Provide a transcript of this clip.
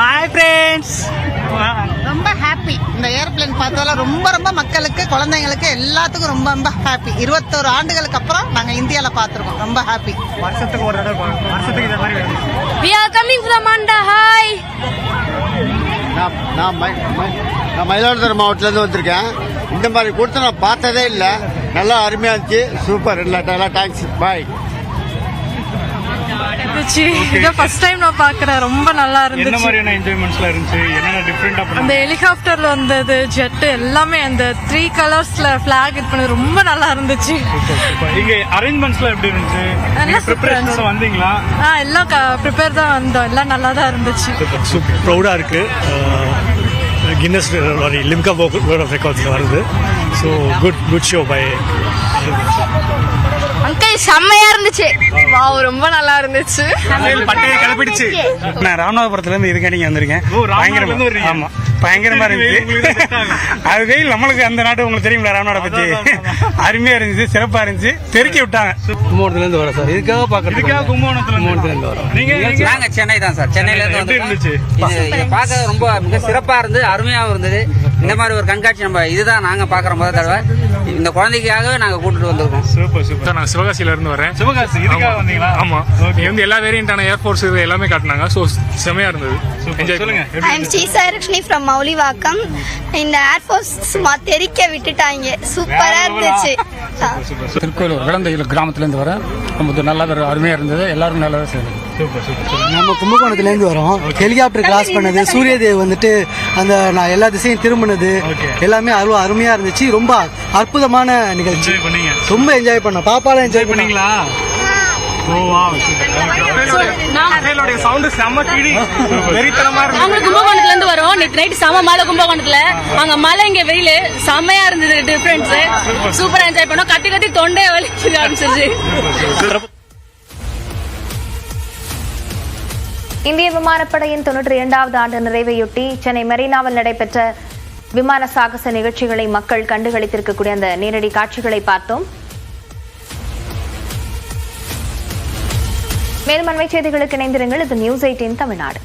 Hi friends. ரொம்ப happy. இந்த airplane பார்த்ததால ரொம்ப ரொம்ப மக்களுக்கு, குழந்தைங்களுக்கு எல்லாத்துக்கும் ரொம்ப ரொம்ப ஹாப்பி. 21 ஆண்டுகளுக்கு அப்புறம் நாங்கள் இந்தியாவில் பார்த்துருக்கோம். ரொம்ப ஹாப்பி. வருஷத்துக்கு ஒரு தடவை வருஷத்துக்கு இந்த மாதிரி We are coming from Anda. Hi. நான் மயிலாடுதுறை மாவட்டத்துலேருந்து வந்திருக்கேன். இந்த மாதிரி கூட்டத்தை நான் பார்த்ததே இல்லை. நல்லா அருமையாக இருந்துச்சு. சூப்பர். நல்லா தேங்க்ஸ். பாய். இதான் ஃபர்ஸ்ட் டைம் நான் பார்க்கறேன். ரொம்ப நல்லா இருந்துச்சு. என்ன மாதிரியான என்ஜாய்மெண்ட்ஸ்லாம் இருந்துச்சு? என்னென்ன டிஃபரெண்டா அந்த ஹெலிகாப்டர்ல வந்தது, ஜெட் எல்லாமே அந்த 3 கலர்ஸ்ல ஃபிளாக் இது பண்ணது ரொம்ப நல்லா இருந்துச்சு. இங்க அரேஞ்ச்மெண்ட்ஸ்லாம் எப்படி இருந்துச்சு? நீங்க ப்ரிப்பரேஷனோட வந்தீங்களா? எல்லாம் ப்ரிப்பேர் தான் வந்தோம். எல்லாம் நல்லா தான் இருந்துச்சு. சூப்பர் ப்ரௌடாக இருக்குது. கின்னஸ் லிம்கா வேர்ல்ட் ஆஃப் ரெக்கார்ட்ஸில் வருது. So good show by uncle. செம்மையா இருந்துச்சு. வாவ், ரொம்ப நல்லா இருந்துச்சு. பட்டையை கிளப்பிடுச்சு. நான் ராமநாதபுரத்துலேருந்து இதுக்காண்டி வந்திருக்கேன். பயங்கரமா. ஆமாம், பயங்கரமா இருந்துச்சு. அது வெயில் நம்மளுக்கு அந்த நாட்டு உங்களுக்கு தெரியுங்களா, ராமநாட பற்றி. அருமையா இருந்துச்சு, சிறப்பா இருந்துச்சு. தெருக்கி விட்டாங்க. கும்பகோணத்துலேருந்து வரோம் சார். இதுக்காக பார்க்கறதுக்காக கும்பகோணத்துலேருந்து வரோம். நீங்க நாங்க சென்னை தான் சார். சென்னையில இருந்து எப்படி இருந்துச்சு? இது பார்க்க ரொம்ப மிக சிறப்பா இருந்தது, அருமையாகவும் இருந்தது. இந்த மாதிரி ஒரு கண்காட்சி நம்ம இதுதான் நாங்க பாக்குற முதல் தடவை. இந்த குழந்தைக்காகவே நாங்க கூட்டிட்டு வந்திருக்கோம். Super super. நான் சிவகாசியில இருந்து வரேன். சிவகாசி இதுக்காக வந்தீங்களா? ஆமா. இங்க வந்து எல்லா வேரியண்டான ஏர்ஃபோர்ஸ் எல்லாமே காட்டினாங்க. ஸோ செமையா இருந்தது. சொல்லுங்க. I am Sri Sairashni from Moulivakkam. இந்த ஏர்ஃபோர்ஸ் சும்மா தெறிக்க விட்டுட்டாங்க. சூப்பரா இருந்துச்சு. திருக்கோயிலூர் விளந்தையில் கிராமத்துலேருந்து வரேன். ரொம்ப நல்லா அருமையாக இருந்தது. எல்லாரும் நல்லா சேர்ந்து. நம்ம கும்பகோணத்துலேருந்து வரோம். ஹெலிகாப்டர் கிராஸ் பண்ணது, சூரியதேவ் வந்துட்டு அந்த நான் எல்லா திசையும் திரும்பினது எல்லாமே அருமையா இருந்துச்சு. ரொம்ப அற்புதமான நிகழ்ச்சி. ரொம்ப என்ஜாய் பண்ணோம். பாப்பாலாம் என்ஜாய் பண்ணீங்களா? கும்பகோணத்துல இருந்து வரோம். நேற்று நைட் செம மழை கும்பகோணத்துல. அங்க மழை, இங்க வெயில். செம்மையா இருந்தது. டிஃபரன்ஸ் சூப்பரா என்ஜாய் பண்ணோம். கத்தி கத்தி தொண்டை வலிக்க ஆரம்பிச்சிருச்சு. இந்திய விமானப்படையின் 92வது ஆண்டு நிறைவையொட்டி சென்னை மெரினாவில் நடைபெற்ற விமான சாகச நிகழ்ச்சிகளை மக்கள் கண்டுகளித்திருக்கக்கூடிய அந்த நேரடி காட்சிகளை பார்த்தோம். மேலும் அண்மை செய்திகளுக்கு இணைந்திருங்கள். இது நியூஸ் 18 தமிழ்நாடு.